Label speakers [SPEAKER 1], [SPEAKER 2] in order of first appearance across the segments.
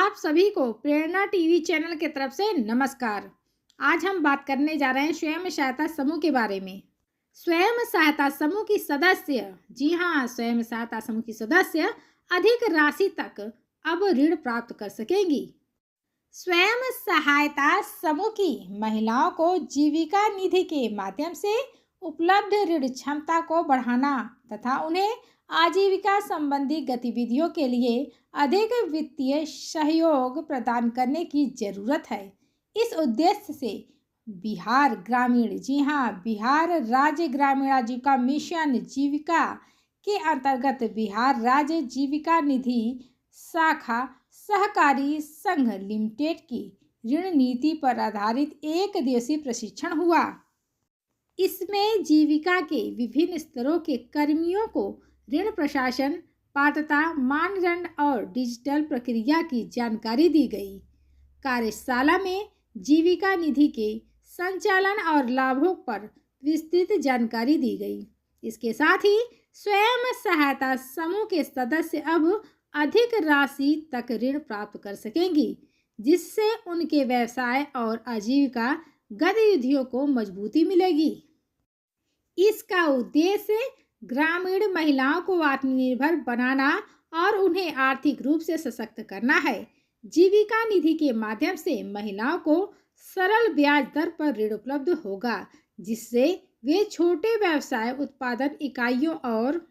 [SPEAKER 1] आप सभी को प्रेरणा टीवी चैनल की तरफ से नमस्कार। आज हम बात करने जा रहे हैं स्वयं सहायता समूह के बारे में। स्वयं सहायता समूह की सदस्य, जी हाँ, स्वयं सहायता समूह की सदस्य अधिक राशि तक अब ऋण प्राप्त कर सकेंगी। स्वयं सहायता समूह की महिलाओं को जीविका निधि के माध्यम से उपलब्ध ऋण क्षमता को बढ़ाना तथा उन्हें आजीविका संबंधी गतिविधियों के लिए अधिक वित्तीय सहयोग प्रदान करने की जरूरत है। इस उद्देश्य से बिहार ग्रामीण, जी हाँ, बिहार राज्य ग्रामीण आजीविका मिशन जीविका के अंतर्गत बिहार राज्य जीविका निधि शाखा सहकारी संघ लिमिटेड की ऋण नीति पर आधारित एक दिवसीय प्रशिक्षण हुआ। इसमें जीविका के विभिन्न स्तरों के कर्मियों को ऋण प्रशासन, पात्रता, मानदंड और डिजिटल प्रक्रिया की जानकारी दी गई। कार्यशाला में जीविका निधि के संचालन और लाभों पर विस्तृत जानकारी दी गई। इसके साथ ही स्वयं सहायता समूह के सदस्य अब अधिक राशि तक ऋण प्राप्त कर सकेंगी, जिससे उनके व्यवसाय और आजीविका गतिविधियों को मजबूती मिलेगी। इसका उद्देश्य ग्रामीण महिलाओं को आत्मनिर्भर बनाना और उन्हें आर्थिक रूप से सशक्त करना है। जीविका निधि के माध्यम से महिलाओं को सरल ब्याज दर पर ऋण उपलब्ध होगा, जिससे वे छोटे व्यवसाय, उत्पादन इकाइयों और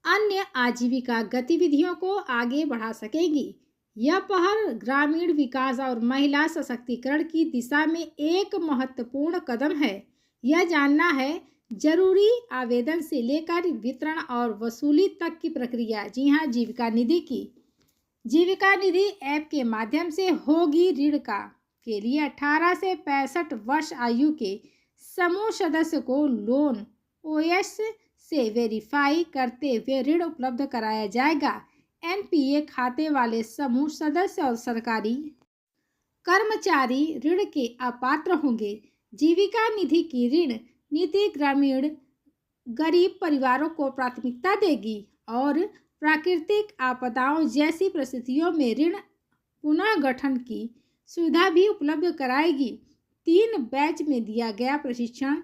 [SPEAKER 1] अन्य आजीविका गतिविधियों को आगे बढ़ा सकेंगी। यह पहल ग्रामीण विकास और महिला सशक्तिकरण की दिशा में एक महत्वपूर्ण कदम है। यह जानना है जरूरी आवेदन से लेकर वितरण और वसूली तक की प्रक्रिया, जी हाँ, जीविका निधि की। जीविका निधि ऐप के माध्यम से होगी। ऋण के लिए 18 से 65 वर्ष आयु के समूह सदस्य को लोन ओएस से वेरीफाई करते हुए ऋण उपलब्ध कराया जाएगा। एनपीए खाते वाले समूह सदस्य और सरकारी कर्मचारी ऋण के अपात्र होंगे। जीविका निधि की ऋण नीति ग्रामीण गरीब परिवारों को प्राथमिकता देगी और प्राकृतिक आपदाओं जैसी परिस्थितियों में ऋण पुनर्गठन की सुविधा भी उपलब्ध कराएगी। 3 बैच में दिया गया प्रशिक्षण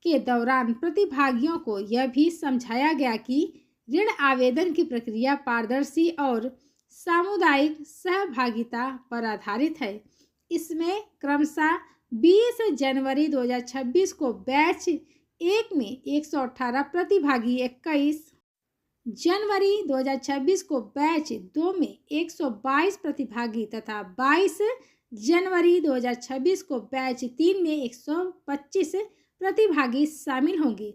[SPEAKER 1] के दौरान प्रतिभागियों को यह भी समझाया गया कि ऋण आवेदन की प्रक्रिया पारदर्शी और सामुदायिक सहभागिता पर आधारित है। इसमें क्रमशः 20 जनवरी 2026 को बैच 1 में 118 प्रतिभागी, 21 जनवरी 2026 को बैच 2 में 122 प्रतिभागी तथा 22 जनवरी 2026 को बैच 3 में 125 प्रतिभागी शामिल होंगे।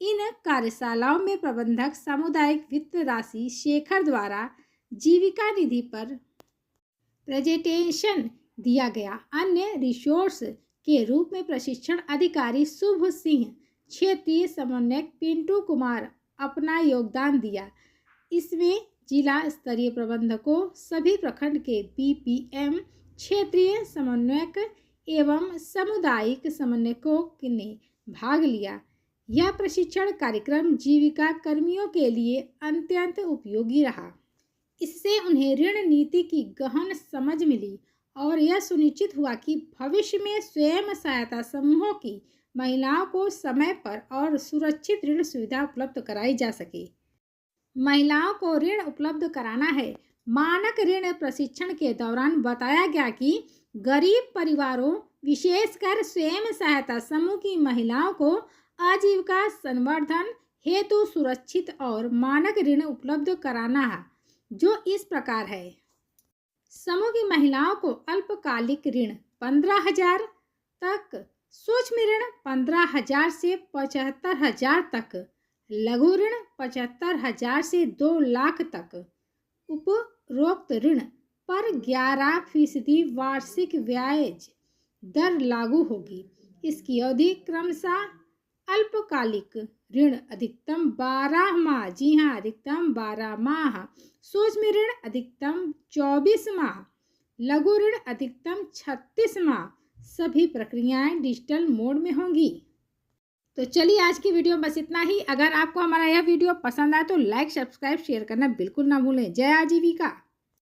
[SPEAKER 1] इन कार्यशालाओं में प्रबंधक सामुदायिक वित्त राशि शेखर द्वारा जीविका निधि पर प्रेजेंटेशन दिया गया। अन्य रिसोर्स के रूप में प्रशिक्षण अधिकारी शुभ सिंह, क्षेत्रीय समन्वयक पिंटू कुमार अपना योगदान दिया। इसमें जिला स्तरीय प्रबंधकों, सभी प्रखंड के बीपीएम, क्षेत्रीय समन्वयक एवं सामुदायिक समन्वयकों ने भाग लिया। यह प्रशिक्षण कार्यक्रम जीविका कर्मियों के लिए अत्यंत उपयोगी रहा। इससे उन्हें ऋण नीति की गहन समझ मिली और यह सुनिश्चित हुआ कि भविष्य में स्वयं सहायता समूहों की महिलाओं को समय पर और सुरक्षित ऋण सुविधा उपलब्ध कराई जा सके। महिलाओं को ऋण उपलब्ध कराना है। मानक ऋण प्रशिक्षण के दौरान बताया गया कि गरीब परिवारों, विशेषकर स्वयं सहायता समूह की महिलाओं को आजीविका संवर्धन हेतु सुरक्षित और मानक ऋण उपलब्ध कराना है, जो इस प्रकार है। समूह की महिलाओं को अल्पकालिक ऋण 15,000 तक, सूक्ष्म ऋण 15,000 से 75,000 तक, लघु ऋण 75,000 से 2 लाख तक। उपरोक्त ऋण पर 11% वार्षिक ब्याज दर लागू होगी। इसकी अवधि क्रमशः अल्पकालिक ऋण अधिकतम 12 माह, जी हाँ, अधिकतम 12 माह, सूक्ष्म ऋण अधिकतम 24 माह, लघु ऋण अधिकतम 36 माह। सभी प्रक्रियाएं डिजिटल मोड में होंगी। तो चलिए, आज की वीडियो बस इतना ही। अगर आपको हमारा यह वीडियो पसंद आए तो लाइक, सब्सक्राइब, शेयर करना बिल्कुल ना भूलें। जय आजीविका।